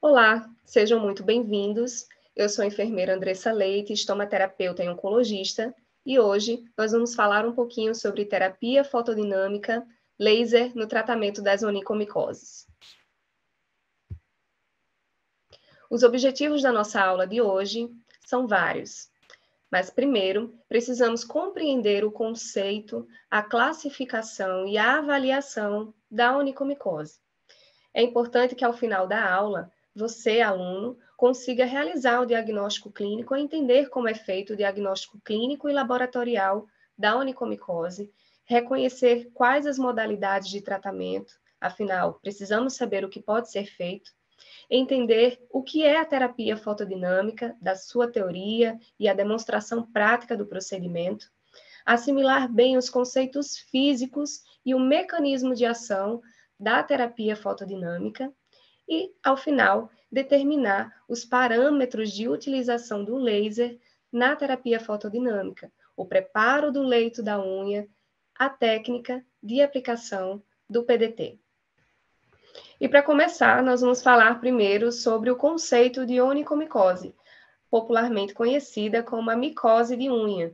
Olá, sejam muito bem-vindos. Eu sou a enfermeira Andressa Leite, estomaterapeuta e oncologista, e hoje nós vamos falar um pouquinho sobre terapia fotodinâmica, laser no tratamento das onicomicoses. Os objetivos da nossa aula de hoje são vários, mas primeiro precisamos compreender o conceito, a classificação e a avaliação da onicomicose. É importante que ao final da aula, você, aluno, consiga realizar o diagnóstico clínico e entender como é feito o diagnóstico clínico e laboratorial da onicomicose, reconhecer quais as modalidades de tratamento, afinal, precisamos saber o que pode ser feito, entender o que é a terapia fotodinâmica, da sua teoria e a demonstração prática do procedimento, assimilar bem os conceitos físicos e o mecanismo de ação da terapia fotodinâmica e, ao final, determinar os parâmetros de utilização do laser na terapia fotodinâmica, o preparo do leito da unha, a técnica de aplicação do PDT. E para começar, nós vamos falar primeiro sobre o conceito de onicomicose, popularmente conhecida como a micose de unha.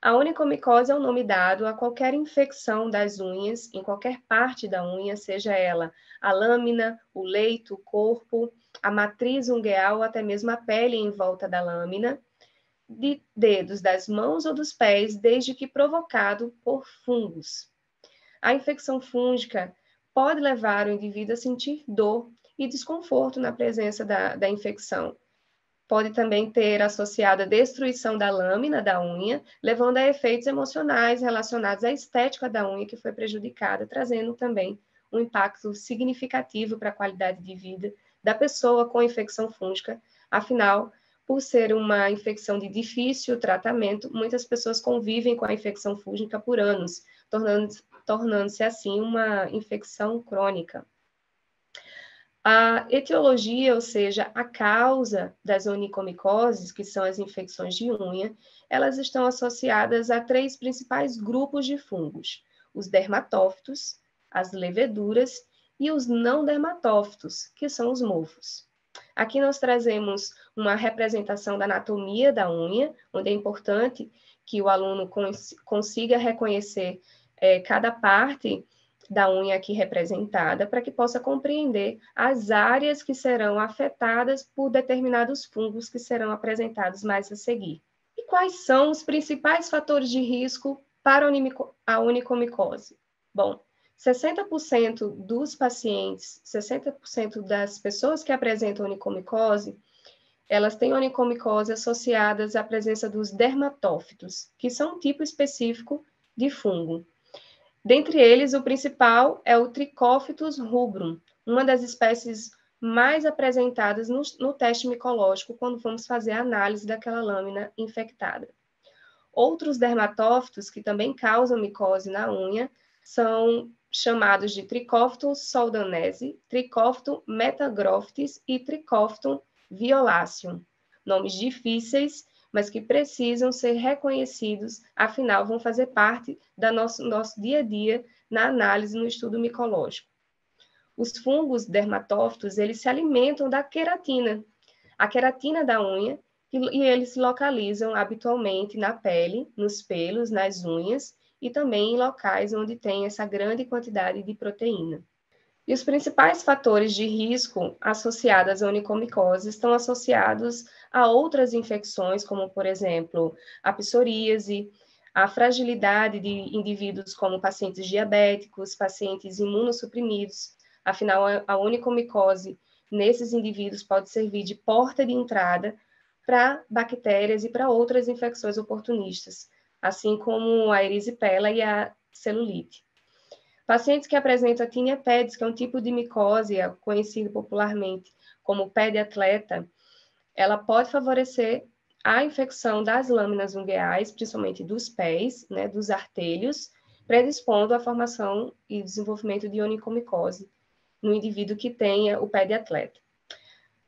A onicomicose é o nome dado a qualquer infecção das unhas, em qualquer parte da unha, seja ela a lâmina, o leito, o corpo, a matriz ungueal ou até mesmo a pele em volta da lâmina, de dedos das mãos ou dos pés, desde que provocado por fungos. A infecção fúngica pode levar o indivíduo a sentir dor e desconforto na presença da infecção. Pode também ter associado a destruição da lâmina da unha, levando a efeitos emocionais relacionados à estética da unha que foi prejudicada, trazendo também um impacto significativo para a qualidade de vida da pessoa com infecção fúngica. Afinal, por ser uma infecção de difícil tratamento, muitas pessoas convivem com a infecção fúngica por anos, tornando-se assim uma infecção crônica. A etiologia, ou seja, a causa das onicomicoses, que são as infecções de unha, elas estão associadas a 3 principais grupos de fungos: os dermatófitos, as leveduras e os não dermatófitos, que são os mofos. Aqui nós trazemos uma representação da anatomia da unha, onde é importante que o aluno consiga reconhecer cada parte da unha aqui representada, para que possa compreender as áreas que serão afetadas por determinados fungos que serão apresentados mais a seguir. E quais são os principais fatores de risco para a onicomicose? Bom, 60% dos pacientes, 60% das pessoas que apresentam onicomicose, elas têm onicomicose associadas à presença dos dermatófitos, que são um tipo específico de fungo. Dentre eles, o principal é o Trichophytus rubrum, uma das espécies mais apresentadas no teste micológico quando vamos fazer a análise daquela lâmina infectada. Outros dermatófitos que também causam micose na unha são chamados de Trichophytum soldanese, Trichophytum metagrophytis e Trichophytum violaceum. Nomes difíceis, mas que precisam ser reconhecidos, afinal vão fazer parte do nosso dia a dia na análise no estudo micológico. Os fungos dermatófitos, eles se alimentam da queratina, a queratina da unha, e eles se localizam habitualmente na pele, nos pelos, nas unhas, e também em locais onde tem essa grande quantidade de proteína. E os principais fatores de risco associados à onicomicose estão associados a outras infecções, como, por exemplo, a psoríase, a fragilidade de indivíduos como pacientes diabéticos, pacientes imunossuprimidos. Afinal, a onicomicose nesses indivíduos pode servir de porta de entrada para bactérias e para outras infecções oportunistas, assim como a erisipela e a celulite. Pacientes que apresentam a tinea pedis, que é um tipo de micose conhecido popularmente como pé de atleta, ela pode favorecer a infecção das lâminas ungueais, principalmente dos pés, né, dos artelhos, predispondo à formação e desenvolvimento de onicomicose no indivíduo que tenha o pé de atleta.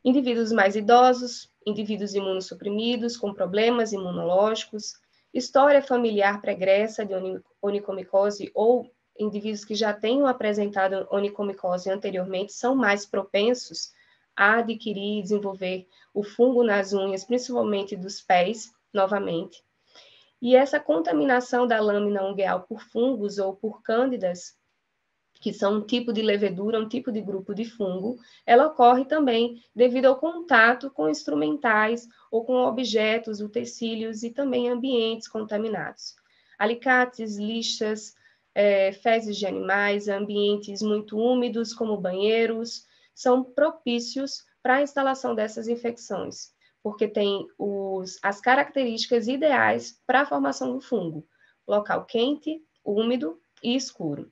Indivíduos mais idosos, indivíduos imunossuprimidos, com problemas imunológicos, história familiar pregressa de onicomicose ou indivíduos que já tenham apresentado onicomicose anteriormente são mais propensos a adquirir e desenvolver o fungo nas unhas, principalmente dos pés, novamente. E essa contaminação da lâmina ungueal por fungos ou por cândidas, que são um tipo de levedura, um tipo de grupo de fungo, ela ocorre também devido ao contato com instrumentais ou com objetos, utensílios e também ambientes contaminados. Alicates, lixas, fezes de animais, ambientes muito úmidos, como banheiros, são propícios para a instalação dessas infecções, porque tem as características ideais para a formação do fungo: local quente, úmido e escuro.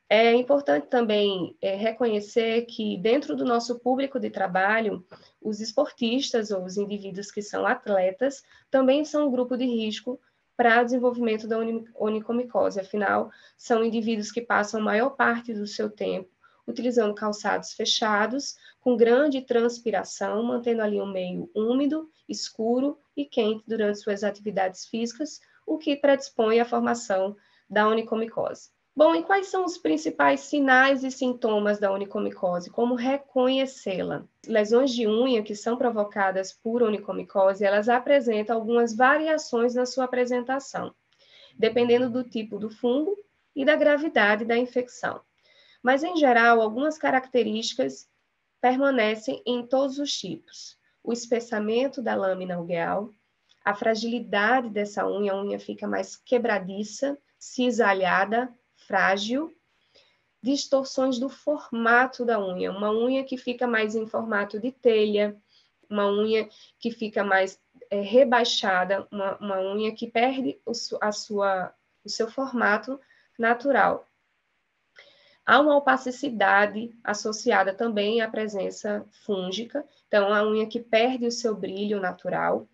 É importante também reconhecer que, dentro do nosso público de trabalho, os esportistas ou os indivíduos que são atletas também são um grupo de risco para o desenvolvimento da onicomicose. Afinal, são indivíduos que passam a maior parte do seu tempo utilizando calçados fechados, com grande transpiração, mantendo ali um meio úmido, escuro e quente durante suas atividades físicas, o que predispõe à formação da onicomicose. Bom, e quais são os principais sinais e sintomas da onicomicose? Como reconhecê-la? Lesões de unha que são provocadas por onicomicose, elas apresentam algumas variações na sua apresentação, dependendo do tipo do fungo e da gravidade da infecção. Mas, em geral, algumas características permanecem em todos os tipos. O espessamento da lâmina ungueal, a fragilidade dessa unha, a unha fica mais quebradiça, cisalhada, frágil, distorções do formato da unha, uma unha que fica mais em formato de telha, uma unha que fica mais rebaixada, uma unha que perde o seu formato natural. Há uma opacidade associada também à presença fúngica, então a unha que perde o seu brilho natural.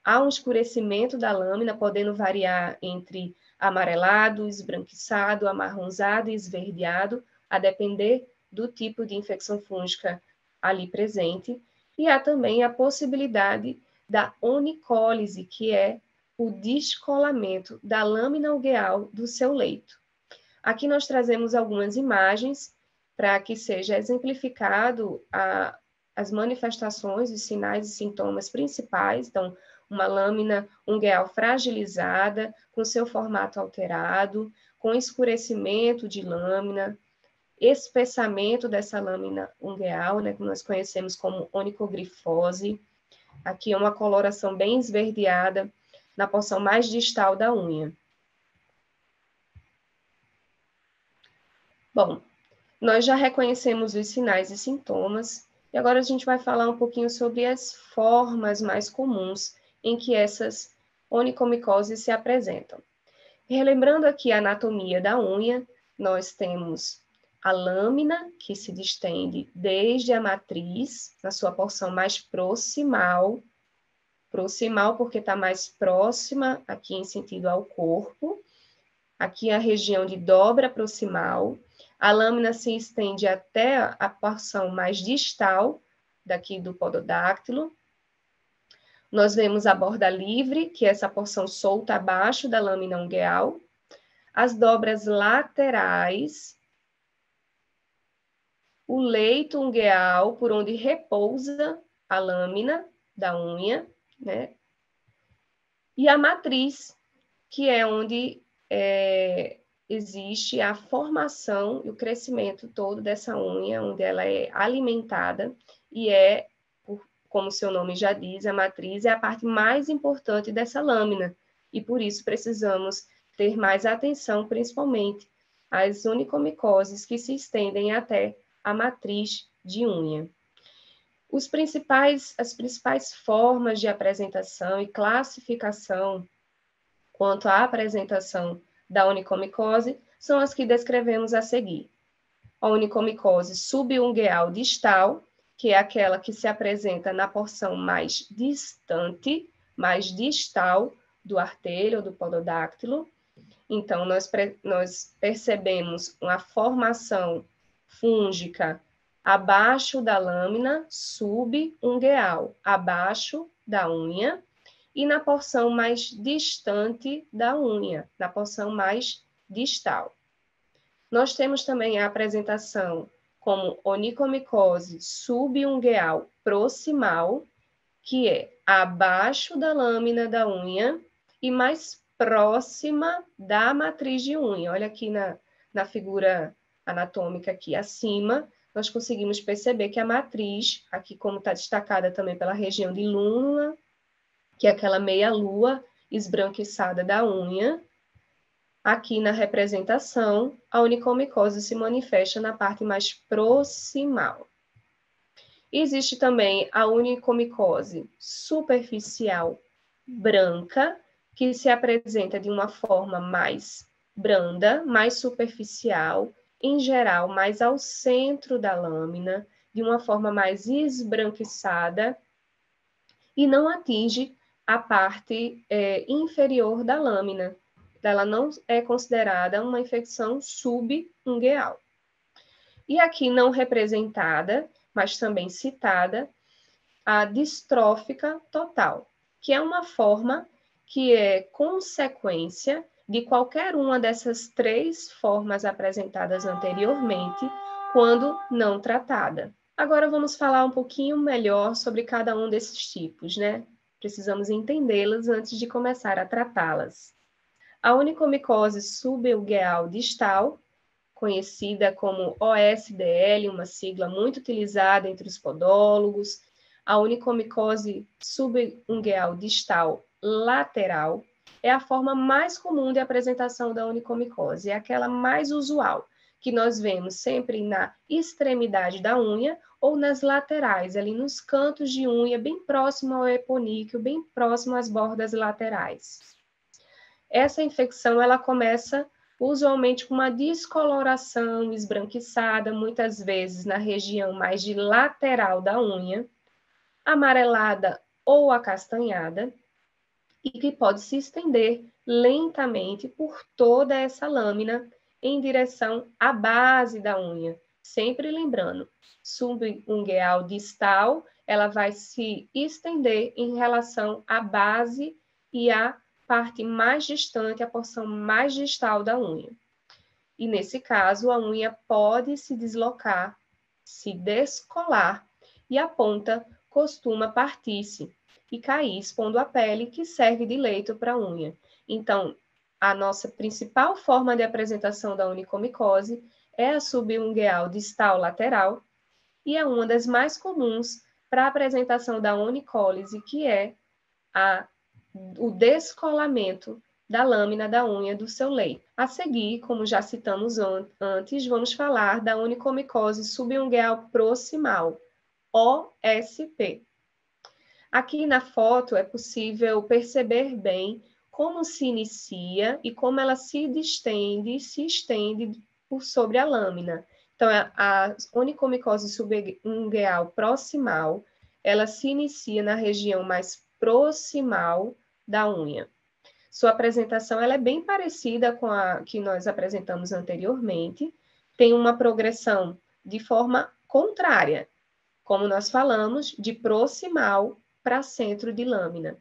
Há um escurecimento da lâmina, podendo variar entre amarelado, esbranquiçado, amarronzado e esverdeado, a depender do tipo de infecção fúngica ali presente. E há também a possibilidade da onicólise, que é o descolamento da lâmina ungueal do seu leito. Aqui nós trazemos algumas imagens para que seja exemplificado as manifestações, os sinais e sintomas principais. Então, uma lâmina ungueal fragilizada, com seu formato alterado, com escurecimento de lâmina, espessamento dessa lâmina ungueal, né, que nós conhecemos como onicogrifose. Aqui é uma coloração bem esverdeada na porção mais distal da unha. Bom, nós já reconhecemos os sinais e sintomas, e agora a gente vai falar um pouquinho sobre as formas mais comuns em que essas onicomicoses se apresentam. Relembrando aqui a anatomia da unha, nós temos a lâmina, que se distende desde a matriz, na sua porção mais proximal porque está mais próxima, aqui em sentido ao corpo, aqui a região de dobra proximal. A lâmina se estende até a porção mais distal, daqui do pododáctilo. Nós vemos a borda livre, que é essa porção solta abaixo da lâmina ungueal. As dobras laterais. O leito ungueal, por onde repousa a lâmina da unha, né? E a matriz, que é onde existe a formação e o crescimento todo dessa unha, onde ela é alimentada e como seu nome já diz, a matriz é a parte mais importante dessa lâmina, e por isso precisamos ter mais atenção, principalmente às onicomicoses que se estendem até a matriz de unha. As principais formas de apresentação e classificação quanto à apresentação da onicomicose são as que descrevemos a seguir. A onicomicose subungueal distal, que é aquela que se apresenta na porção mais distante, mais distal do artelho ou do pododáctilo. Então, nós percebemos uma formação fúngica abaixo da lâmina subungueal, abaixo da unha, e na porção mais distante da unha, na porção mais distal. Nós temos também a apresentação como onicomicose subungueal proximal, que é abaixo da lâmina da unha e mais próxima da matriz de unha. Olha aqui na figura anatômica aqui acima, nós conseguimos perceber que a matriz, aqui como está destacada também pela região de lúnula, que é aquela meia-lua esbranquiçada da unha, aqui na representação, a onicomicose se manifesta na parte mais proximal. Existe também a onicomicose superficial branca, que se apresenta de uma forma mais branda, mais superficial, em geral, mais ao centro da lâmina, de uma forma mais esbranquiçada, e não atinge a parte inferior da lâmina. Ela não é considerada uma infecção subungueal. E aqui não representada, mas também citada, a distrófica total, que é uma forma que é consequência de qualquer uma dessas 3 formas apresentadas anteriormente, quando não tratada. Agora vamos falar um pouquinho melhor sobre cada um desses tipos, né? Precisamos entendê-las antes de começar a tratá-las. A onicomicose subungueal distal, conhecida como OSDL, uma sigla muito utilizada entre os podólogos, a onicomicose subungueal distal lateral é a forma mais comum de apresentação da onicomicose, é aquela mais usual, que nós vemos sempre na extremidade da unha ou nas laterais, ali nos cantos de unha, bem próximo ao eponíqueo, bem próximo às bordas laterais. Essa infecção, ela começa usualmente com uma descoloração esbranquiçada, muitas vezes na região mais de lateral da unha, amarelada ou acastanhada, e que pode se estender lentamente por toda essa lâmina em direção à base da unha. Sempre lembrando, subungueal distal, ela vai se estender em relação à base e à parte mais distante, a porção mais distal da unha. E nesse caso, a unha pode se deslocar, se descolar, e a ponta costuma partir-se e cair, expondo a pele que serve de leito para a unha. Então, a nossa principal forma de apresentação da onicomicose é a subungueal distal lateral e é uma das mais comuns para a apresentação da onicólise, que é o descolamento da lâmina da unha do seu leito. A seguir, como já citamos antes, vamos falar da onicomicose subungueal proximal, OSP. Aqui na foto é possível perceber bem como se inicia e como ela se estende por sobre a lâmina. Então, a onicomicose subungueal proximal, ela se inicia na região mais proximal da unha. Sua apresentação ela é bem parecida com a que nós apresentamos anteriormente, tem uma progressão de forma contrária, como nós falamos, de proximal para centro de lâmina.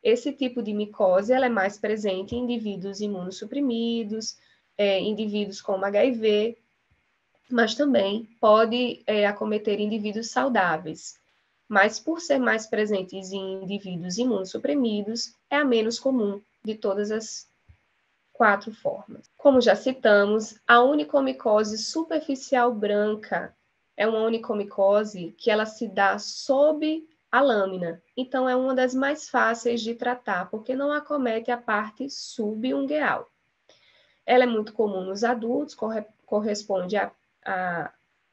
Esse tipo de micose ela é mais presente em indivíduos imunossuprimidos, indivíduos com HIV, mas também pode acometer indivíduos saudáveis. Mas por ser mais presentes em indivíduos imunossuprimidos, é a menos comum de todas as 4 formas. Como já citamos, a onicomicose superficial branca é uma onicomicose que ela se dá sob a lâmina. Então, é uma das mais fáceis de tratar, porque não acomete a parte subungueal. Ela é muito comum nos adultos, corresponde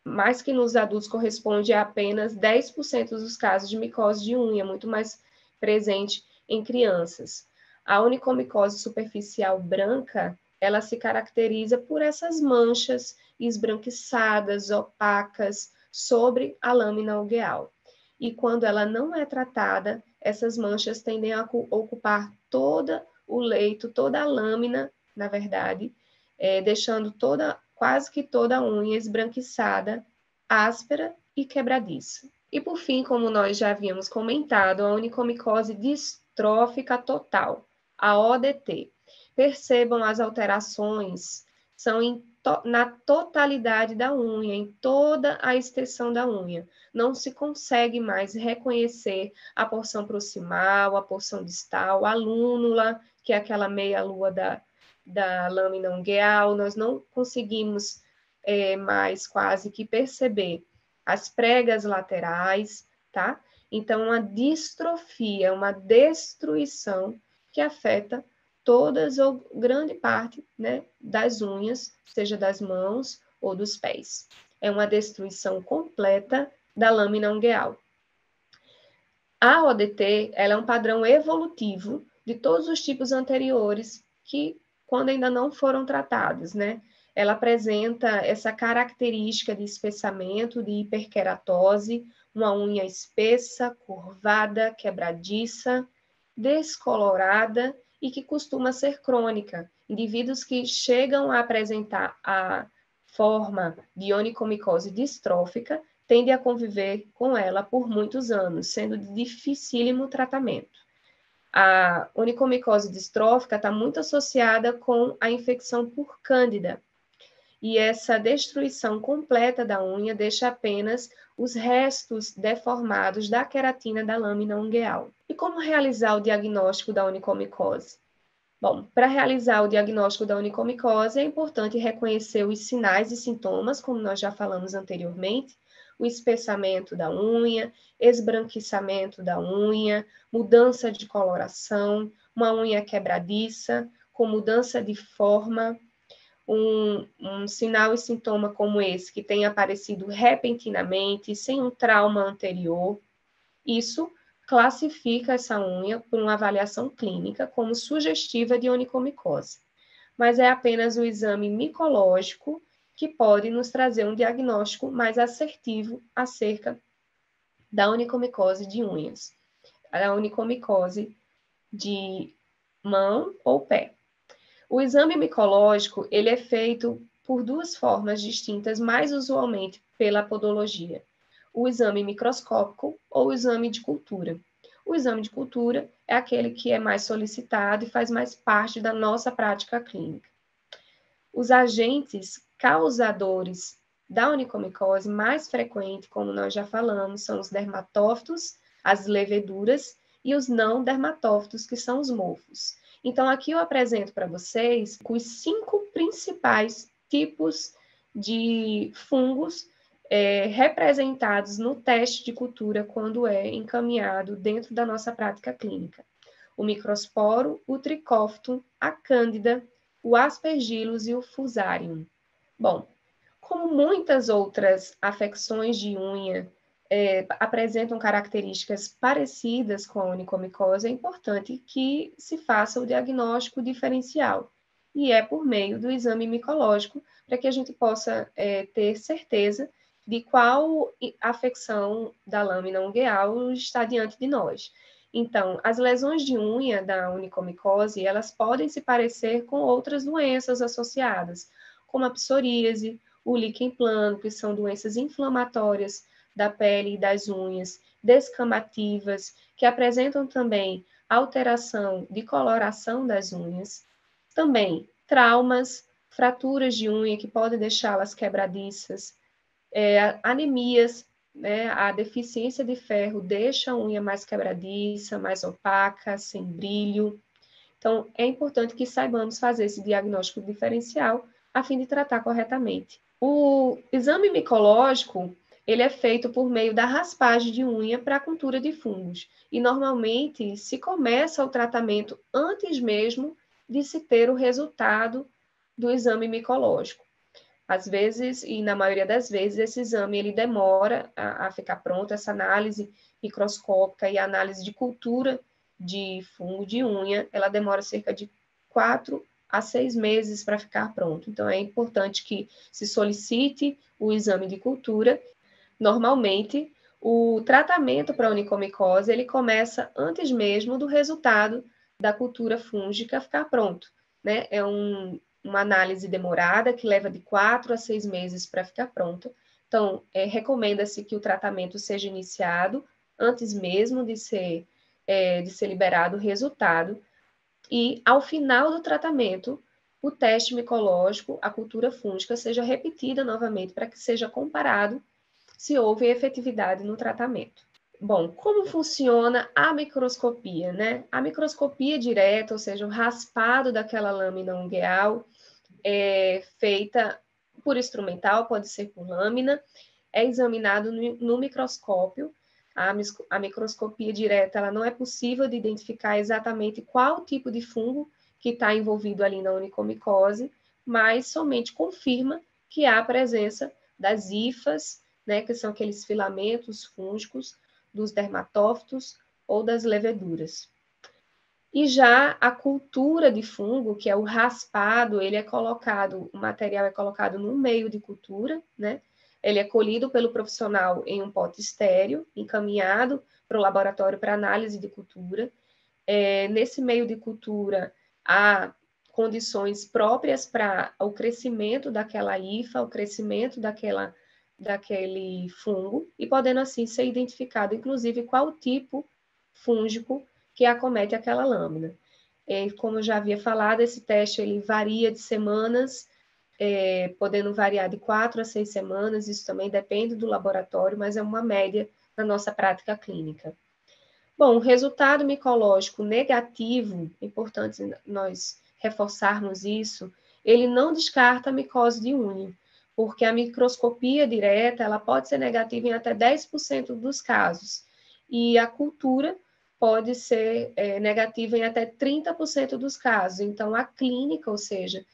mais que nos adultos, corresponde a apenas 10% dos casos de micose de unha, muito mais presente em crianças. A onicomicose superficial branca, ela se caracteriza por essas manchas esbranquiçadas, opacas, sobre a lâmina ungueal. E quando ela não é tratada, essas manchas tendem a ocupar todo o leito, toda a lâmina, na verdade, deixando quase que toda a unha esbranquiçada, áspera e quebradiça. E por fim, como nós já havíamos comentado, a onicomicose distrófica total, a ODT. Percebam as alterações, são em na totalidade da unha, em toda a extensão da unha. Não se consegue mais reconhecer a porção proximal, a porção distal, a lúnula, que é aquela meia-lua da lâmina ungueal. Nós não conseguimos mais quase que perceber as pregas laterais, tá? Então, uma distrofia, uma destruição que afeta todas ou grande parte, né, das unhas, seja das mãos ou dos pés. É uma destruição completa da lâmina ungueal. A ODT, ela é um padrão evolutivo de todos os tipos anteriores que, quando ainda não foram tratados, né? Ela apresenta essa característica de espessamento, de hiperqueratose, uma unha espessa, curvada, quebradiça, descolorada e que costuma ser crônica. Indivíduos que chegam a apresentar a forma de onicomicose distrófica tendem a conviver com ela por muitos anos, sendo de dificílimo tratamento. A onicomicose distrófica está muito associada com a infecção por cândida, e essa destruição completa da unha deixa apenas os restos deformados da queratina da lâmina ungueal. E como realizar o diagnóstico da onicomicose? Bom, para realizar o diagnóstico da onicomicose, é importante reconhecer os sinais e sintomas, como nós já falamos anteriormente, o espessamento da unha, esbranquiçamento da unha, mudança de coloração, uma unha quebradiça, com mudança de forma, um sinal e sintoma como esse, que tem aparecido repentinamente, sem um trauma anterior. Isso classifica essa unha por uma avaliação clínica como sugestiva de onicomicose, mas é apenas o exame micológico que pode nos trazer um diagnóstico mais assertivo acerca da onicomicose de unhas, a onicomicose de mão ou pé. O exame micológico, ele é feito por duas formas distintas, mais usualmente pela podologia. O exame microscópico ou o exame de cultura. O exame de cultura é aquele que é mais solicitado e faz mais parte da nossa prática clínica. Os agentes causadores da onicomicose mais frequente, como nós já falamos, são os dermatófitos, as leveduras e os não dermatófitos, que são os mofos. Então, aqui eu apresento para vocês os 5 principais tipos de fungos representados no teste de cultura quando é encaminhado dentro da nossa prática clínica. O microsporo, o tricófito, a cândida, o aspergillus e o fusarium. Bom, como muitas outras afecções de unha apresentam características parecidas com a onicomicose, é importante que se faça o diagnóstico diferencial, e é por meio do exame micológico, para que a gente possa ter certeza de qual afecção da lâmina ungueal está diante de nós. Então, as lesões de unha da onicomicose, elas podem se parecer com outras doenças associadas, como a psoríase, o líquen plano, que são doenças inflamatórias da pele e das unhas, descamativas, que apresentam também alteração de coloração das unhas, também traumas, fraturas de unha que podem deixá-las quebradiças, anemias, né? A deficiência de ferro deixa a unha mais quebradiça, mais opaca, sem brilho. Então, é importante que saibamos fazer esse diagnóstico diferencial a fim de tratar corretamente. O exame micológico, ele é feito por meio da raspagem de unha para a cultura de fungos. E, normalmente, se começa o tratamento antes mesmo de se ter o resultado do exame micológico. Às vezes, e na maioria das vezes, esse exame ele demora a ficar pronto, essa análise microscópica e a análise de cultura de fungo de unha, ela demora cerca de 4 a 6 meses para ficar pronto. Então, é importante que se solicite o exame de cultura. Normalmente, o tratamento para a onicomicose, ele começa antes mesmo do resultado da cultura fúngica ficar pronto, né? É uma análise demorada que leva de 4 a 6 meses para ficar pronta. Então, recomenda-se que o tratamento seja iniciado antes mesmo de ser liberado o resultado. E, ao final do tratamento, o teste micológico, a cultura fúngica, seja repetida novamente para que seja comparado se houve efetividade no tratamento. Bom, como funciona a microscopia, né? A microscopia direta, ou seja, o raspado daquela lâmina ungueal, é feita por instrumental, pode ser por lâmina, é examinado no microscópio. A microscopia direta, ela não é possível de identificar exatamente qual tipo de fungo que está envolvido ali na onicomicose, mas somente confirma que há a presença das hifas, né, que são aqueles filamentos fúngicos, dos dermatófitos ou das leveduras. E já a cultura de fungo, que é o raspado, ele é colocado, o material é colocado no meio de cultura, né? Ele é colhido pelo profissional em um pote estéreo, encaminhado para o laboratório para análise de cultura. Nesse meio de cultura, há condições próprias para o crescimento daquela hifa, o crescimento daquele fungo, e podendo assim ser identificado, inclusive, qual o tipo fúngico que acomete aquela lâmina. Como eu já havia falado, esse teste ele varia de semanas, podendo variar de 4 a 6 semanas, isso também depende do laboratório, mas é uma média na nossa prática clínica. Bom, o resultado micológico negativo, é importante nós reforçarmos isso, ele não descarta a micose de unha, porque a microscopia direta, ela pode ser negativa em até 10% dos casos, e a cultura pode ser negativa em até 30% dos casos. Então, a clínica, ou seja,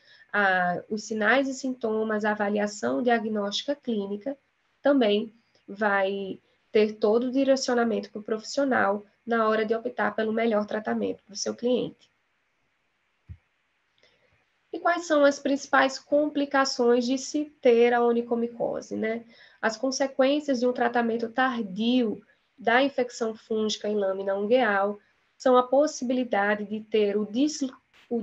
os sinais e sintomas, a avaliação diagnóstica clínica, também vai ter todo o direcionamento para o profissional na hora de optar pelo melhor tratamento para o seu cliente. E quais são as principais complicações de se ter a onicomicose, né? As consequências de um tratamento tardio da infecção fúngica em lâmina ungueal são a possibilidade de ter o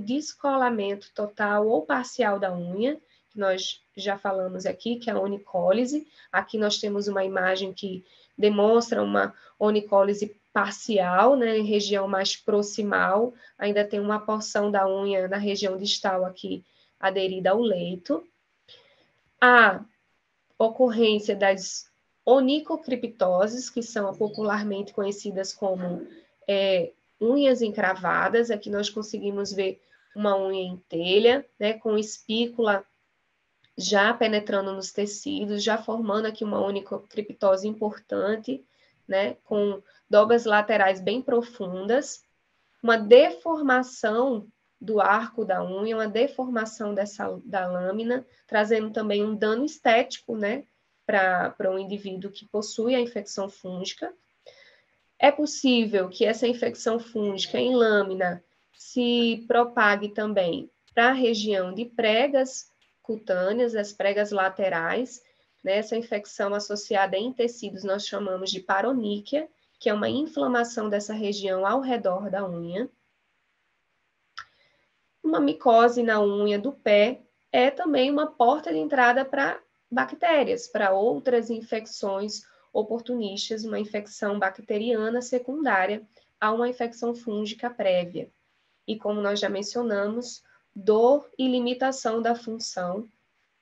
descolamento total ou parcial da unha, que nós já falamos aqui, que é a onicólise. Aqui nós temos uma imagem que demonstra uma onicólise parcial, né, em região mais proximal, ainda tem uma porção da unha na região distal aqui aderida ao leito. A ocorrência das onicocriptoses, que são popularmente conhecidas como unhas encravadas. Aqui nós conseguimos ver uma unha em telha, né, com espícula já penetrando nos tecidos, já formando aqui uma onicocriptose importante, né, com dobras laterais bem profundas, uma deformação do arco da unha, uma deformação da lâmina, trazendo também um dano estético, né, para um indivíduo que possui a infecção fúngica. É possível que essa infecção fúngica em lâmina se propague também para a região de pregas cutâneas, as pregas laterais, né? Essa infecção associada em tecidos nós chamamos de paroníquia, que é uma inflamação dessa região ao redor da unha. Uma micose na unha do pé é também uma porta de entrada para bactérias, para outras infecções oportunistas, uma infecção bacteriana secundária a uma infecção fúngica prévia. E como nós já mencionamos, dor e limitação da função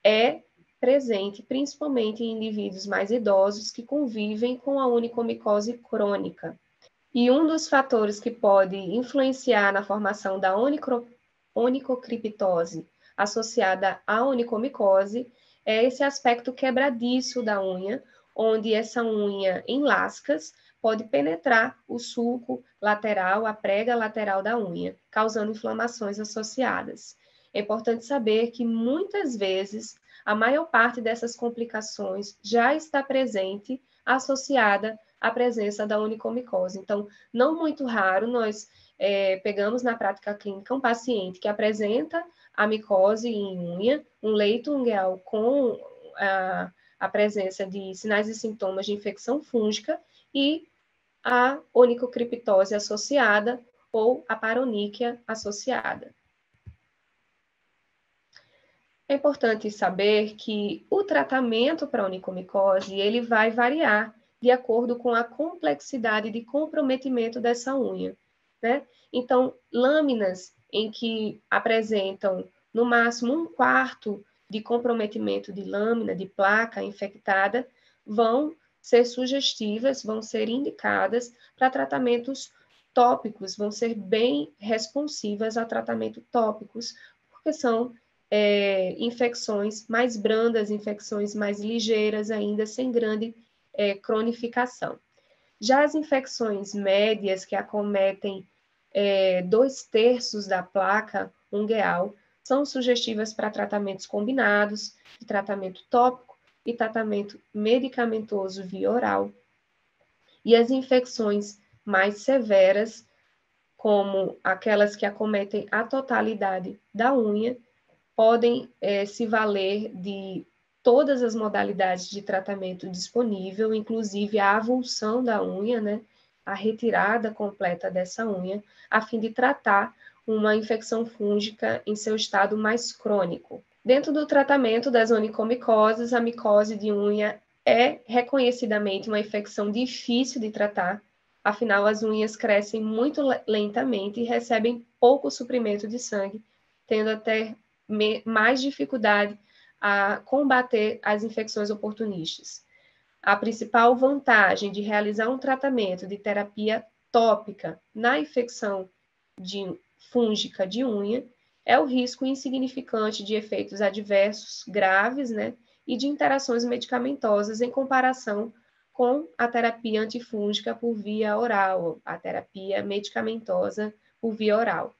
é presente principalmente em indivíduos mais idosos que convivem com a onicomicose crônica. E um dos fatores que pode influenciar na formação da onicocriptose associada à onicomicose é esse aspecto quebradiço da unha, onde essa unha em lascas pode penetrar o sulco lateral, a prega lateral da unha, causando inflamações associadas. É importante saber que muitas vezes a maior parte dessas complicações já está presente associada à presença da onicomicose. Então, não muito raro, nós pegamos na prática clínica um paciente que apresenta a micose em unha, um leito ungueal com a presença de sinais e sintomas de infecção fúngica e a onicocriptose associada ou a paroníquia associada. É importante saber que o tratamento para a onicomicose ele vai variar de acordo com a complexidade de comprometimento dessa unha, né? Então, lâminas em que apresentam no máximo 1/4 de comprometimento de lâmina, de placa infectada, vão ser sugestivas, vão ser indicadas para tratamentos tópicos, vão ser bem responsivas a tratamento tópicos, porque são infecções mais brandas, infecções mais ligeiras ainda, sem grande cronificação. Já as infecções médias, que acometem 2/3 da placa ungueal, são sugestivas para tratamentos combinados, de tratamento tópico e tratamento medicamentoso via oral. E as infecções mais severas, como aquelas que acometem a totalidade da unha, podem se valer de todas as modalidades de tratamento disponível, inclusive a avulsão da unha, né, a retirada completa dessa unha, a fim de tratar uma infecção fúngica em seu estado mais crônico. Dentro do tratamento das onicomicoses, a micose de unha é reconhecidamente uma infecção difícil de tratar, afinal as unhas crescem muito lentamente e recebem pouco suprimento de sangue, tendo até mais dificuldade a combater as infecções oportunistas. A principal vantagem de realizar um tratamento de terapia tópica na infecção fúngica de unha é o risco insignificante de efeitos adversos graves, né, e de interações medicamentosas em comparação com a terapia antifúngica por via oral, a terapia medicamentosa por via oral.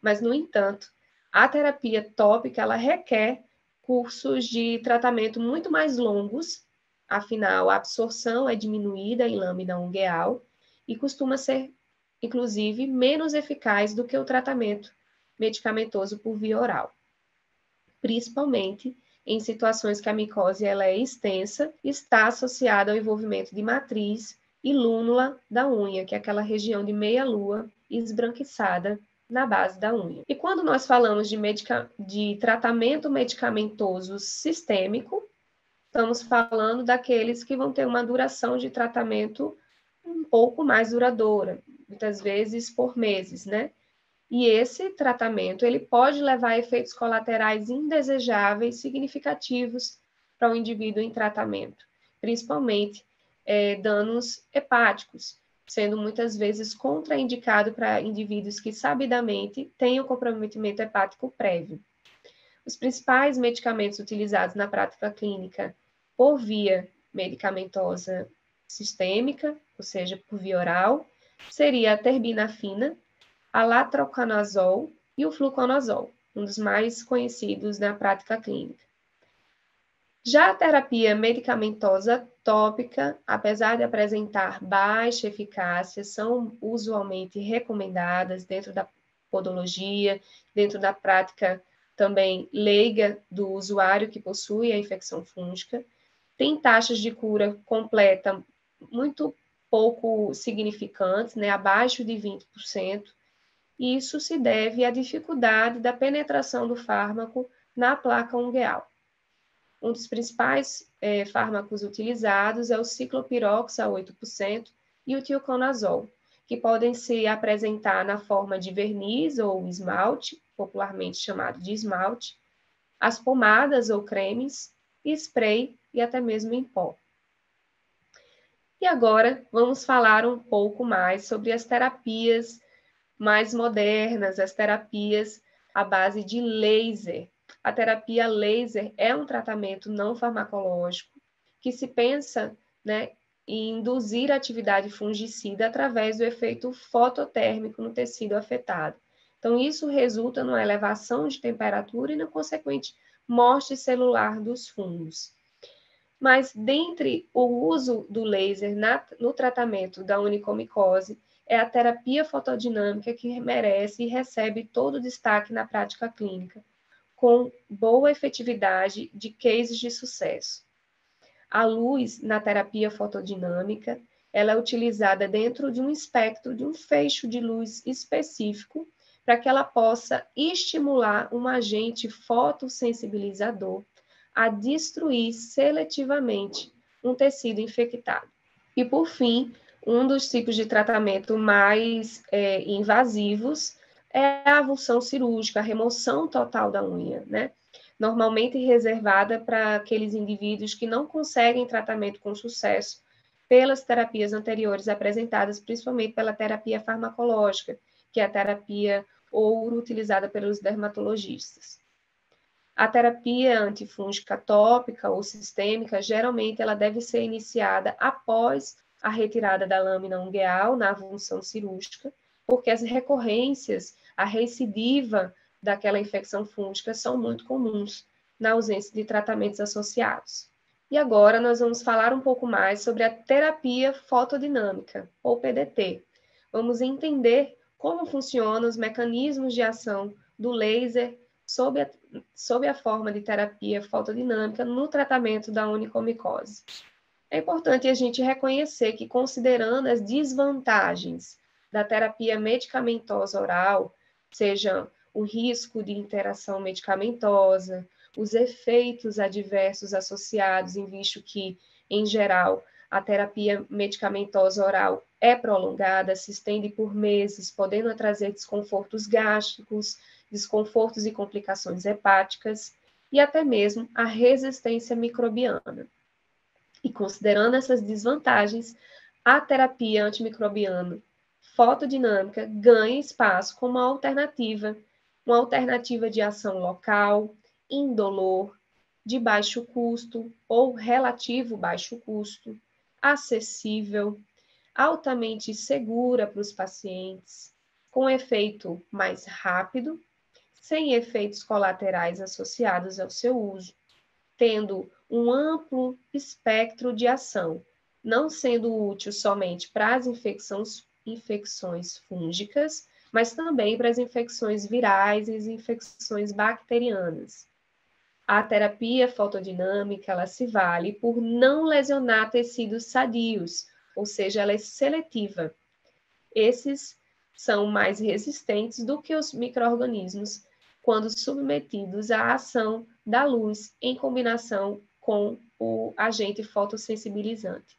Mas, no entanto, a terapia tópica ela requer cursos de tratamento muito mais longos, afinal, a absorção é diminuída em lâmina ungueal e costuma ser, inclusive, menos eficaz do que o tratamento medicamentoso por via oral, principalmente em situações que a micose ela é extensa, está associada ao envolvimento de matriz e lúnula da unha, que é aquela região de meia-lua esbranquiçada na base da unha. E quando nós falamos de tratamento medicamentoso sistêmico, estamos falando daqueles que vão ter uma duração de tratamento um pouco mais duradoura, muitas vezes por meses, né? E esse tratamento, ele pode levar a efeitos colaterais indesejáveis significativos para o indivíduo em tratamento, principalmente danos hepáticos, sendo muitas vezes contraindicado para indivíduos que sabidamente têm o comprometimento hepático prévio. Os principais medicamentos utilizados na prática clínica por via medicamentosa sistêmica, ou seja, por via oral, seria a terbinafina, a latroconazol e o fluconazol, um dos mais conhecidos na prática clínica. Já a terapia medicamentosa tópica, apesar de apresentar baixa eficácia, são usualmente recomendadas dentro da podologia, dentro da prática também leiga do usuário que possui a infecção fúngica, tem taxas de cura completa muito pouco significantes, né, abaixo de 20%, e isso se deve à dificuldade da penetração do fármaco na placa ungueal. Um dos principais fármacos utilizados é o ciclopirox a 8% e o tioconazol, que podem se apresentar na forma de verniz ou esmalte, popularmente chamado de esmalte, as pomadas ou cremes, spray e até mesmo em pó. E agora vamos falar um pouco mais sobre as terapias mais modernas, as terapias à base de laser. A terapia laser é um tratamento não farmacológico que se pensa, né, em induzir a atividade fungicida através do efeito fototérmico no tecido afetado. Então, isso resulta numa elevação de temperatura e na consequente morte celular dos fungos. Mas, dentre o uso do laser no tratamento da onicomicose, é a terapia fotodinâmica que merece e recebe todo o destaque na prática clínica, com boa efetividade de cases de sucesso. A luz na terapia fotodinâmica, ela é utilizada dentro de um espectro, de um feixe de luz específico, para que ela possa estimular um agente fotossensibilizador a destruir seletivamente um tecido infectado. E, por fim, um dos tipos de tratamento mais invasivos é a avulsão cirúrgica, a remoção total da unha, né? Normalmente reservada para aqueles indivíduos que não conseguem tratamento com sucesso pelas terapias anteriores apresentadas, principalmente pela terapia farmacológica, que é a terapia ouro utilizada pelos dermatologistas. A terapia antifúngica tópica ou sistêmica, geralmente ela deve ser iniciada após a retirada da lâmina ungueal na avulsão cirúrgica, porque as recorrências, a recidiva daquela infecção fúngica são muito comuns na ausência de tratamentos associados. E agora nós vamos falar um pouco mais sobre a terapia fotodinâmica, ou PDT. Vamos entender como funcionam os mecanismos de ação do laser sob a forma de terapia fotodinâmica no tratamento da onicomicose. É importante a gente reconhecer que, considerando as desvantagens da terapia medicamentosa oral, seja o risco de interação medicamentosa, os efeitos adversos associados, em visto que, em geral, a terapia medicamentosa oral é prolongada, se estende por meses, podendo trazer desconfortos gástricos, desconfortos e complicações hepáticas, e até mesmo a resistência microbiana. E considerando essas desvantagens, a terapia antimicrobiana fotodinâmica ganha espaço como uma alternativa de ação local, indolor, de baixo custo ou relativo baixo custo, acessível, altamente segura para os pacientes, com efeito mais rápido, sem efeitos colaterais associados ao seu uso, tendo um amplo espectro de ação, não sendo útil somente para as infecções fúngicas, mas também para as infecções virais e as infecções bacterianas. A terapia fotodinâmica, ela se vale por não lesionar tecidos sadios, ou seja, ela é seletiva. Esses são mais resistentes do que os micro-organismos quando submetidos à ação da luz em combinação com o agente fotossensibilizante.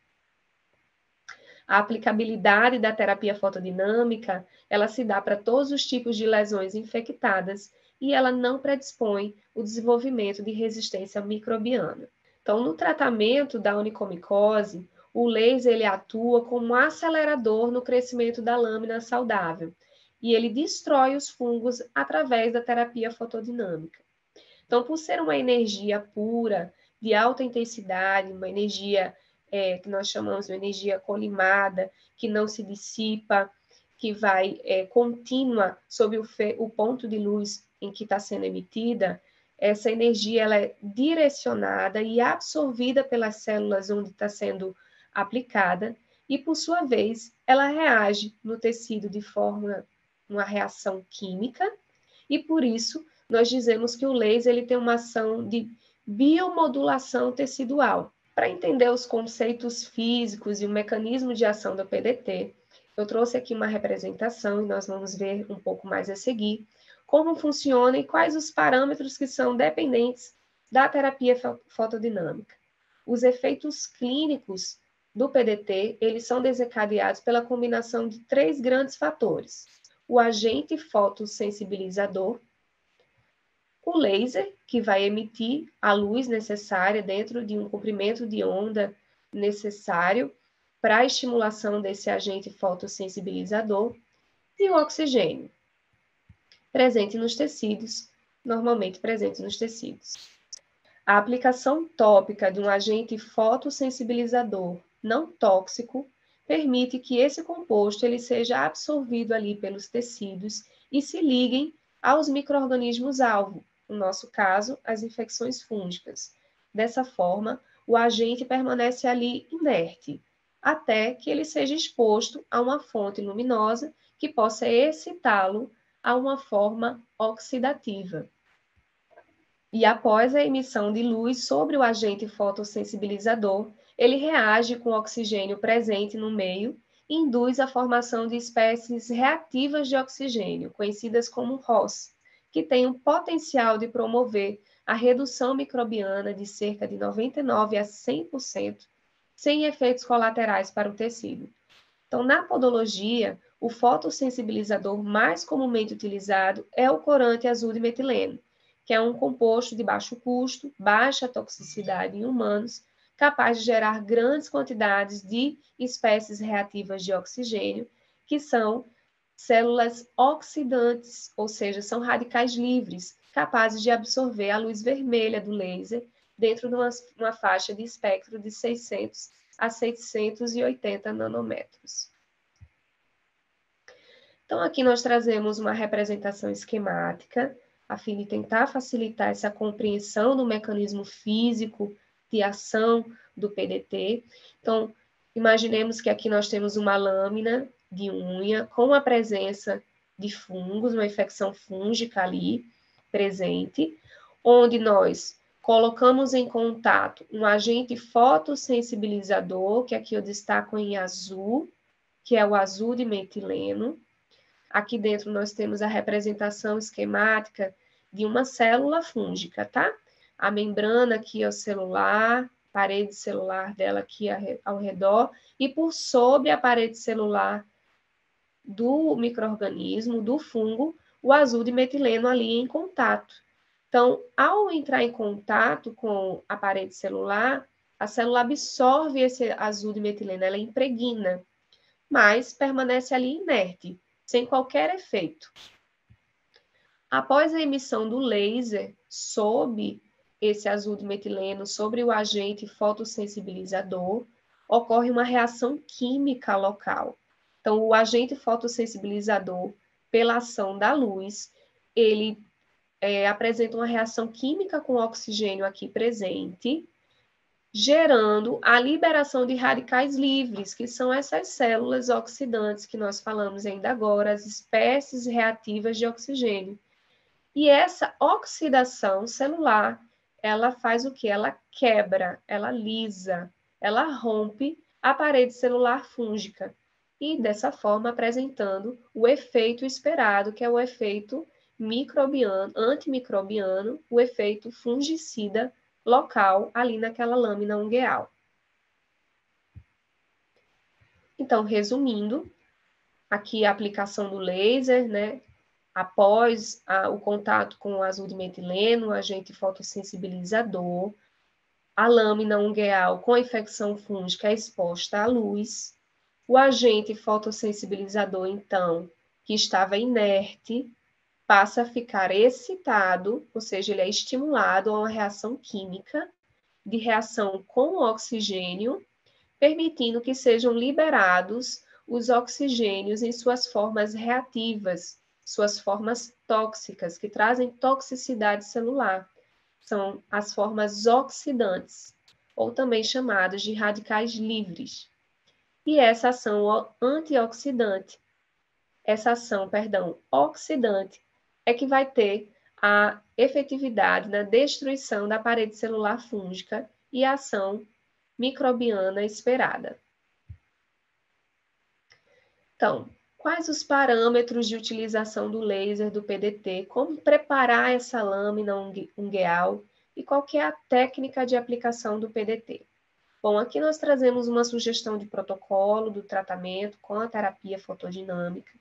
A aplicabilidade da terapia fotodinâmica, ela se dá para todos os tipos de lesões infectadas e ela não predispõe o desenvolvimento de resistência microbiana. Então, no tratamento da onicomicose, o laser ele atua como um acelerador no crescimento da lâmina saudável e ele destrói os fungos através da terapia fotodinâmica. Então, por ser uma energia pura, de alta intensidade, uma energia que nós chamamos de energia colimada, que não se dissipa, que vai contínua sob o ponto de luz em que está sendo emitida, essa energia ela é direcionada e absorvida pelas células onde está sendo aplicada e, por sua vez, ela reage no tecido de forma uma reação química e, por isso, nós dizemos que o laser ele tem uma ação de biomodulação tecidual. Para entender os conceitos físicos e o mecanismo de ação do PDT, eu trouxe aqui uma representação e nós vamos ver um pouco mais a seguir como funciona e quais os parâmetros que são dependentes da terapia fotodinâmica. Os efeitos clínicos do PDT, eles são desencadeados pela combinação de 3 grandes fatores: o agente fotossensibilizador, o laser, que vai emitir a luz necessária dentro de um comprimento de onda necessário para a estimulação desse agente fotossensibilizador, e o oxigênio, presente nos tecidos, normalmente presente nos tecidos. A aplicação tópica de um agente fotossensibilizador não tóxico permite que esse composto ele seja absorvido ali pelos tecidos e se liguem aos micro-organismos-alvo, no nosso caso, as infecções fúngicas. Dessa forma, o agente permanece ali inerte, até que ele seja exposto a uma fonte luminosa que possa excitá-lo a uma forma oxidativa. E após a emissão de luz sobre o agente fotossensibilizador, ele reage com o oxigênio presente no meio e induz a formação de espécies reativas de oxigênio, conhecidas como ROS, que têm o potencial de promover a redução microbiana de cerca de 99% a 100%, sem efeitos colaterais para o tecido. Então, na podologia, o fotossensibilizador mais comumente utilizado é o corante azul de metileno, que é um composto de baixo custo, baixa toxicidade em humanos, capaz de gerar grandes quantidades de espécies reativas de oxigênio, que são células oxidantes, ou seja, são radicais livres, capazes de absorver a luz vermelha do laser dentro de uma faixa de espectro de 600 a 680 nanômetros. Então, aqui nós trazemos uma representação esquemática, a fim de tentar facilitar essa compreensão do mecanismo físico de ação do PDT. Então, imaginemos que aqui nós temos uma lâmina de unha com a presença de fungos, uma infecção fúngica ali presente, onde nós colocamos em contato um agente fotossensibilizador, que aqui eu destaco em azul, que é o azul de metileno. Aqui dentro nós temos a representação esquemática de uma célula fúngica, tá? A membrana aqui é o celular, parede celular dela aqui ao redor, e por sobre a parede celular do micro-organismo, do fungo, o azul de metileno ali em contato. Então, ao entrar em contato com a parede celular, a célula absorve esse azul de metileno, ela impregna, mas permanece ali inerte, sem qualquer efeito. Após a emissão do laser sob esse azul de metileno, sobre o agente fotossensibilizador, ocorre uma reação química local. Então, o agente fotossensibilizador, pela ação da luz, ele apresenta uma reação química com o oxigênio aqui presente, gerando a liberação de radicais livres, que são essas células oxidantes que nós falamos ainda agora, as espécies reativas de oxigênio. E essa oxidação celular, ela faz o quê? Ela quebra, ela lisa, ela rompe a parede celular fúngica, e dessa forma apresentando o efeito esperado, que é o efeito microbiano, antimicrobiano, o efeito fungicida local ali naquela lâmina ungueal. Então, resumindo, aqui a aplicação do laser, né? Após o contato com o azul de metileno, o agente fotossensibilizador, a lâmina ungueal com infecção fúngica é exposta à luz. O agente fotossensibilizador, então, que estava inerte, passa a ficar excitado, ou seja, ele é estimulado a uma reação química de reação com o oxigênio, permitindo que sejam liberados os oxigênios em suas formas reativas, suas formas tóxicas, que trazem toxicidade celular. São as formas oxidantes, ou também chamadas de radicais livres. E essa ação antioxidante, oxidante, é que vai ter a efetividade na destruição da parede celular fúngica e a ação microbiana esperada. Então, quais os parâmetros de utilização do laser do PDT? Como preparar essa lâmina ungueal? E qual que é a técnica de aplicação do PDT? Bom, aqui nós trazemos uma sugestão de protocolo do tratamento com a terapia fotodinâmica.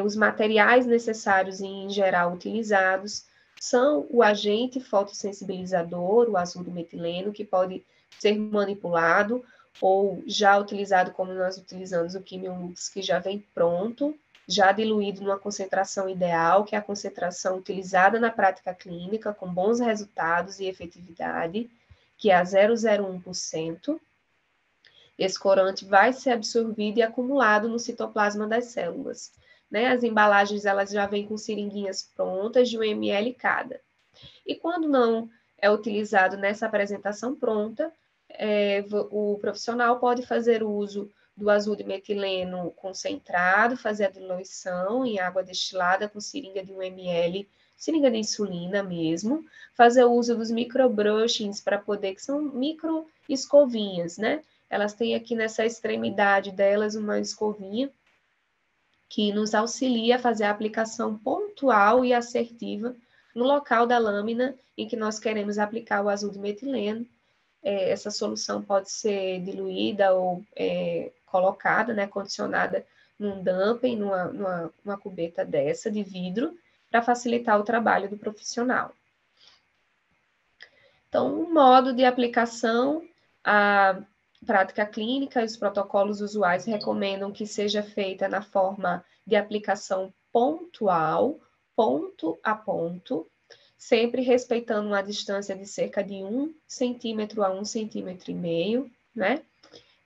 Os materiais necessários e, em geral, utilizados são o agente fotossensibilizador, o azul do metileno, que pode ser manipulado, ou já utilizado como nós utilizamos o Quimiolux, que já vem pronto, já diluído numa concentração ideal, que é a concentração utilizada na prática clínica, com bons resultados e efetividade, que é a 0,01%. Esse corante vai ser absorvido e acumulado no citoplasma das células. Né? As embalagens elas já vêm com seringuinhas prontas de 1 ml cada. E quando não é utilizado nessa apresentação pronta, o profissional pode fazer uso do azul de metileno concentrado, fazer a diluição em água destilada com seringa de 1 ml, seringa de insulina mesmo, fazer uso dos microbrushings para poder, que são micro escovinhas, né? Elas têm aqui nessa extremidade delas uma escovinha que nos auxilia a fazer a aplicação pontual e assertiva no local da lâmina em que nós queremos aplicar o azul de metileno, essa solução pode ser diluída ou colocada, né, condicionada num dumping, numa cubeta dessa de vidro, para facilitar o trabalho do profissional. Então, o modo de aplicação, a prática clínica e os protocolos usuais recomendam que seja feita na forma de aplicação pontual, ponto a ponto, sempre respeitando uma distância de cerca de 1 centímetro a 1,5 centímetro, né?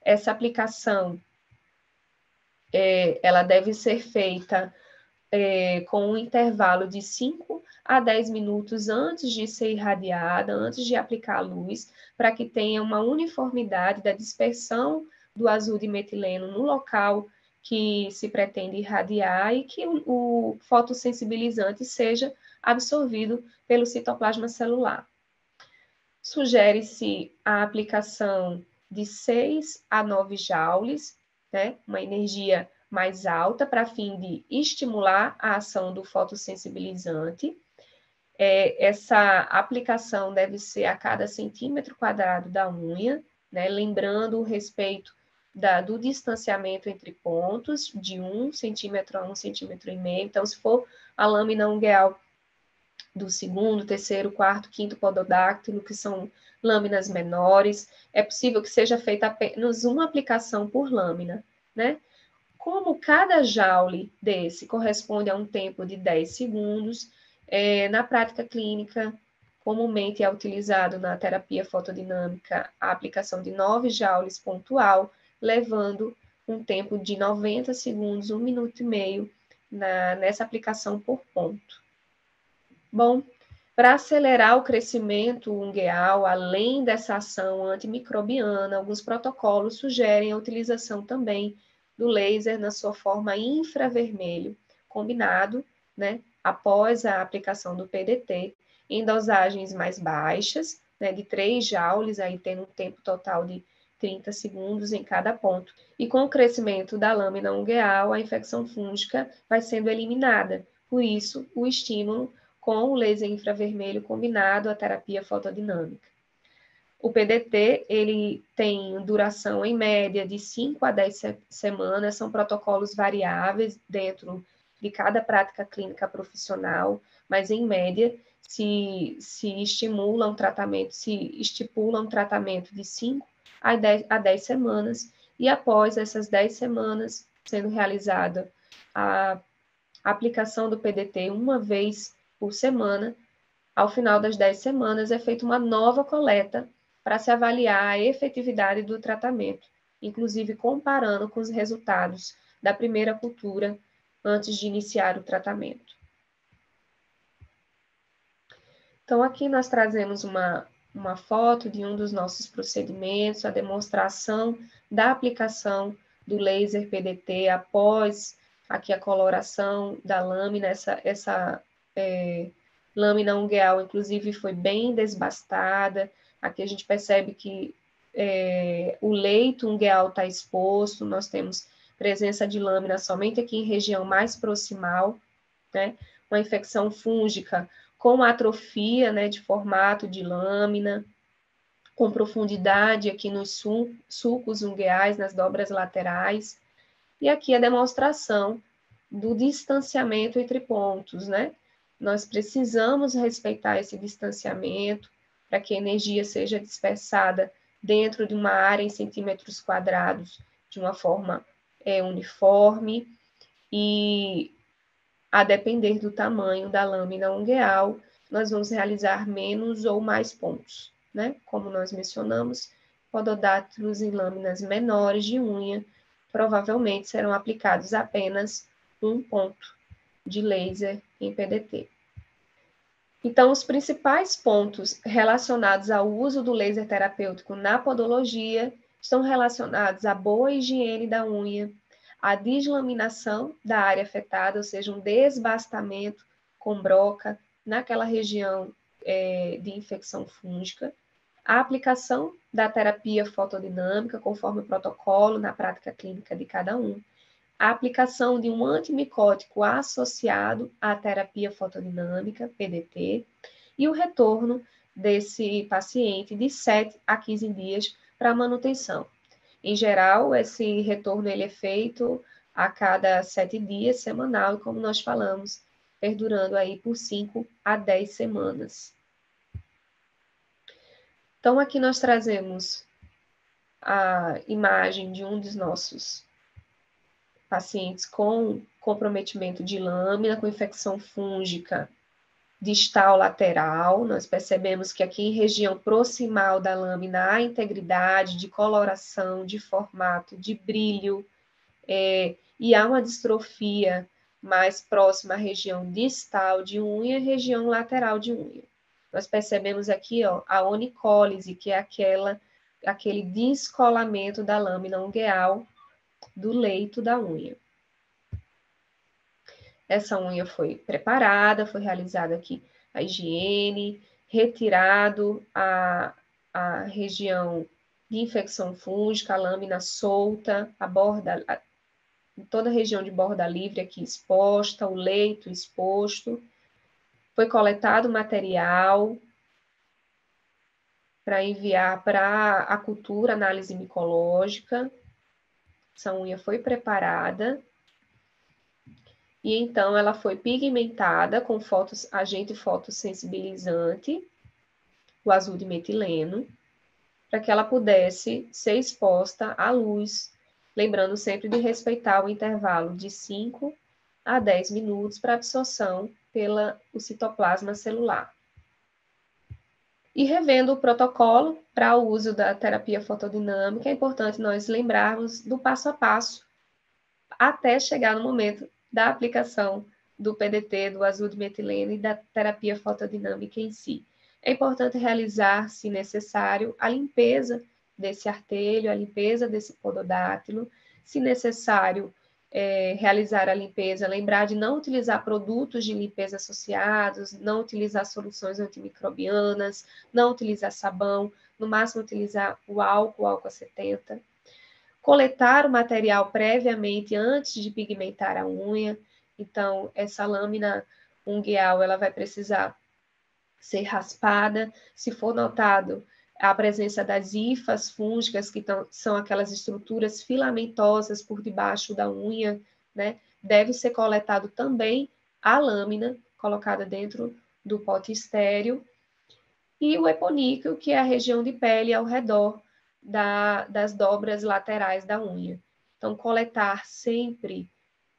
Essa aplicação, ela deve ser feita com um intervalo de 5 a 10 minutos antes de ser irradiada, antes de aplicar a luz, para que tenha uma uniformidade da dispersão do azul de metileno no local que se pretende irradiar e que o fotossensibilizante seja absorvido pelo citoplasma celular. Sugere-se a aplicação de 6 a 9 joules, né, uma energia mais alta para fim de estimular a ação do fotossensibilizante. Essa aplicação deve ser a cada centímetro quadrado da unha, né, lembrando o respeito do distanciamento entre pontos, de 1 centímetro a 1,5 centímetro. Então, se for a lâmina ungueal do segundo, terceiro, quarto, quinto pododáctilo, que são lâminas menores, é possível que seja feita apenas uma aplicação por lâmina, né? Como cada joule desse corresponde a um tempo de 10 segundos, na prática clínica, comumente é utilizado na terapia fotodinâmica a aplicação de 9 joules pontual, levando um tempo de 90 segundos, 1 minuto e meio, nessa aplicação por ponto. Bom, para acelerar o crescimento ungueal, além dessa ação antimicrobiana, alguns protocolos sugerem a utilização também do laser na sua forma infravermelho, combinado, né, após a aplicação do PDT, em dosagens mais baixas, né, de 3 joules, aí tendo um tempo total de 30 segundos em cada ponto. E com o crescimento da lâmina ungueal, a infecção fúngica vai sendo eliminada. Por isso, o estímulo com o laser infravermelho combinado à terapia fotodinâmica. O PDT, ele tem duração em média de 5 a 10 semanas, são protocolos variáveis dentro de cada prática clínica profissional, mas em média se estipula um tratamento de 5 a 10 semanas, e após essas 10 semanas sendo realizada a aplicação do PDT uma vez por semana, ao final das 10 semanas é feita uma nova coleta para se avaliar a efetividade do tratamento, inclusive comparando com os resultados da primeira cultura antes de iniciar o tratamento. Então, aqui nós trazemos uma foto de um dos nossos procedimentos, a demonstração da aplicação do laser PDT após aqui a coloração da lâmina, essa lâmina ungueal, inclusive, foi bem desbastada. Aqui a gente percebe que o leito ungueal está exposto, nós temos presença de lâmina somente aqui em região mais proximal, né? Uma infecção fúngica com atrofia, né, de formato de lâmina, com profundidade aqui nos sulcos ungueais, nas dobras laterais. E aqui a demonstração do distanciamento entre pontos, né? Nós precisamos respeitar esse distanciamento para que a energia seja dispersada dentro de uma área em centímetros quadrados de uma forma uniforme, e a depender do tamanho da lâmina ungueal, nós vamos realizar menos ou mais pontos, né? Como nós mencionamos, pododáctilos em lâminas menores de unha provavelmente serão aplicados apenas um ponto de laser em PDT. Então, os principais pontos relacionados ao uso do laser terapêutico na podologia estão relacionados à boa higiene da unha, à deslaminação da área afetada, ou seja, um desbastamento com broca naquela região de infecção fúngica, a aplicação da terapia fotodinâmica, conforme o protocolo na prática clínica de cada um, a aplicação de um antimicótico associado à terapia fotodinâmica, PDT, e o retorno desse paciente de 7 a 15 dias para manutenção. Em geral, esse retorno ele é feito a cada 7 dias, semanal, e como nós falamos, perdurando aí por 5 a 10 semanas. Então, aqui nós trazemos a imagem de um dos nossos pacientes com comprometimento de lâmina, com infecção fúngica distal lateral. Nós percebemos que aqui em região proximal da lâmina há integridade de coloração, de formato, de brilho, e há uma distrofia mais próxima à região distal de unha e região lateral de unha. Nós percebemos aqui, ó, a onicólise, que é aquele descolamento da lâmina ungueal do leito da unha. Essa unha foi preparada, foi realizada aqui a higiene, retirado a região de infecção fúngica, a lâmina solta, a borda, toda a região de borda livre aqui exposta, o leito exposto. Foi coletado material para enviar para a cultura, análise micológica. Essa unha foi preparada e então ela foi pigmentada com agente fotossensibilizante, o azul de metileno, para que ela pudesse ser exposta à luz, lembrando sempre de respeitar o intervalo de 5 a 10 minutos para absorção pelo citoplasma celular. E revendo o protocolo para o uso da terapia fotodinâmica, é importante nós lembrarmos do passo a passo até chegar no momento da aplicação do PDT, do azul de metileno e da terapia fotodinâmica em si. É importante realizar, se necessário, a limpeza desse artelho, a limpeza desse pododátilo. Se necessário, realizar a limpeza, lembrar de não utilizar produtos de limpeza associados, não utilizar soluções antimicrobianas, não utilizar sabão, no máximo utilizar o álcool 70. Coletar o material previamente antes de pigmentar a unha. Então, essa lâmina ungueal, ela vai precisar ser raspada. Se for notado a presença das hifas fúngicas, que são aquelas estruturas filamentosas por debaixo da unha, né? Deve ser coletado também a lâmina, colocada dentro do pote estéril, e o eponíqueo, que é a região de pele ao redor das dobras laterais da unha. Então, coletar sempre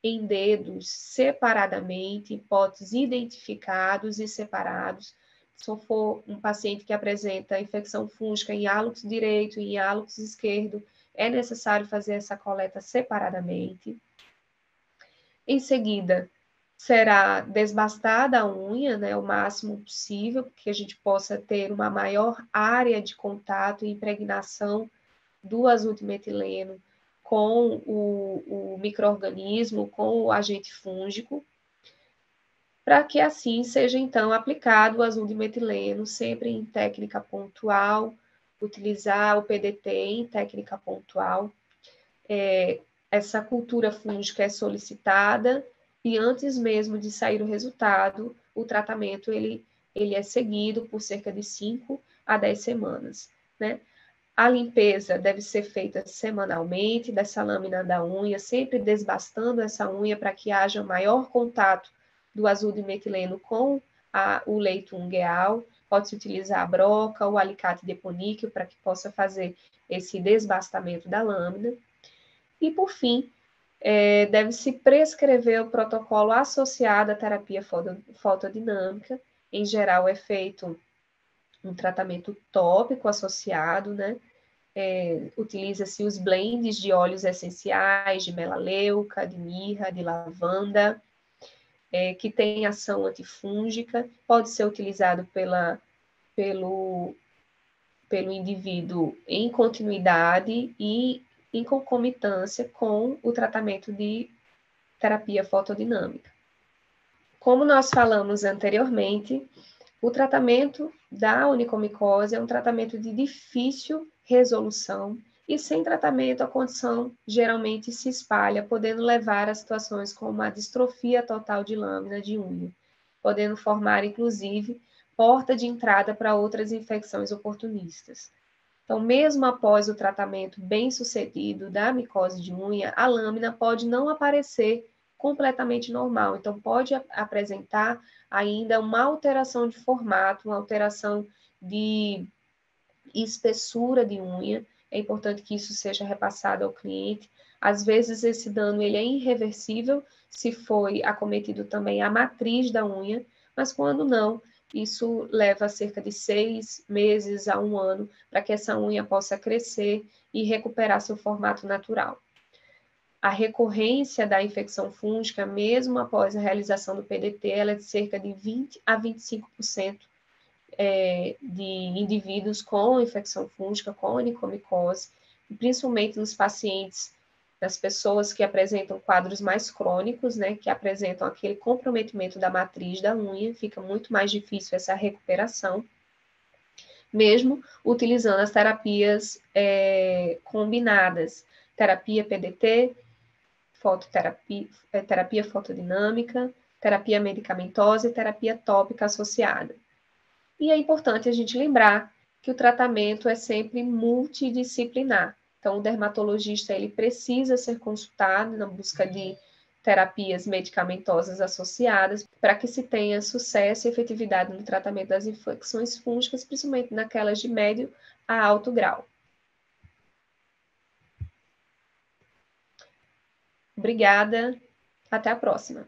em dedos, separadamente, potes identificados e separados. Se for um paciente que apresenta infecção fúngica em hálux direito e em hálux esquerdo, é necessário fazer essa coleta separadamente. Em seguida, será desbastada a unha, né, o máximo possível, que a gente possa ter uma maior área de contato e impregnação do azul de metileno com o micro-organismo, com o agente fúngico, para que assim seja então aplicado o azul de metileno, sempre em técnica pontual, utilizar o PDT em técnica pontual. Essa cultura fúngica é solicitada e antes mesmo de sair o resultado, o tratamento ele é seguido por cerca de 5 a 10 semanas, né? A limpeza deve ser feita semanalmente dessa lâmina da unha, sempre desbastando essa unha para que haja maior contato do azul de metileno com o leito ungueal. Pode-se utilizar a broca ou o alicate de eponíqueo para que possa fazer esse desbastamento da lâmina. E, por fim, deve-se prescrever o protocolo associado à terapia fotodinâmica. Em geral, é feito um tratamento tópico associado, né? Utiliza-se os blends de óleos essenciais, de melaleuca, de mirra, de lavanda, que tem ação antifúngica, pode ser utilizado pelo indivíduo em continuidade e em concomitância com o tratamento de terapia fotodinâmica. Como nós falamos anteriormente, o tratamento da onicomicose é um tratamento de difícil resolução e sem tratamento a condição geralmente se espalha, podendo levar a situações como a distrofia total de lâmina de unha, podendo formar inclusive porta de entrada para outras infecções oportunistas. Então, mesmo após o tratamento bem-sucedido da micose de unha, a lâmina pode não aparecer completamente normal. Então, pode apresentar ainda uma alteração de formato, uma alteração de espessura de unha. É importante que isso seja repassado ao cliente. Às vezes, esse dano ele é irreversível, se foi acometido também a matriz da unha, mas quando não, isso leva cerca de 6 meses a 1 ano para que essa unha possa crescer e recuperar seu formato natural. A recorrência da infecção fúngica, mesmo após a realização do PDT, ela é de cerca de 20 a 25% de indivíduos com infecção fúngica, com onicomicose, principalmente nos pacientes, das pessoas que apresentam quadros mais crônicos, né, que apresentam aquele comprometimento da matriz da unha, fica muito mais difícil essa recuperação, mesmo utilizando as terapias combinadas, terapia PDT, terapia fotodinâmica, terapia medicamentosa e terapia tópica associada. E é importante a gente lembrar que o tratamento é sempre multidisciplinar. Então, o dermatologista ele precisa ser consultado na busca de terapias medicamentosas associadas para que se tenha sucesso e efetividade no tratamento das infecções fúngicas, principalmente naquelas de médio a alto grau. Obrigada, até a próxima.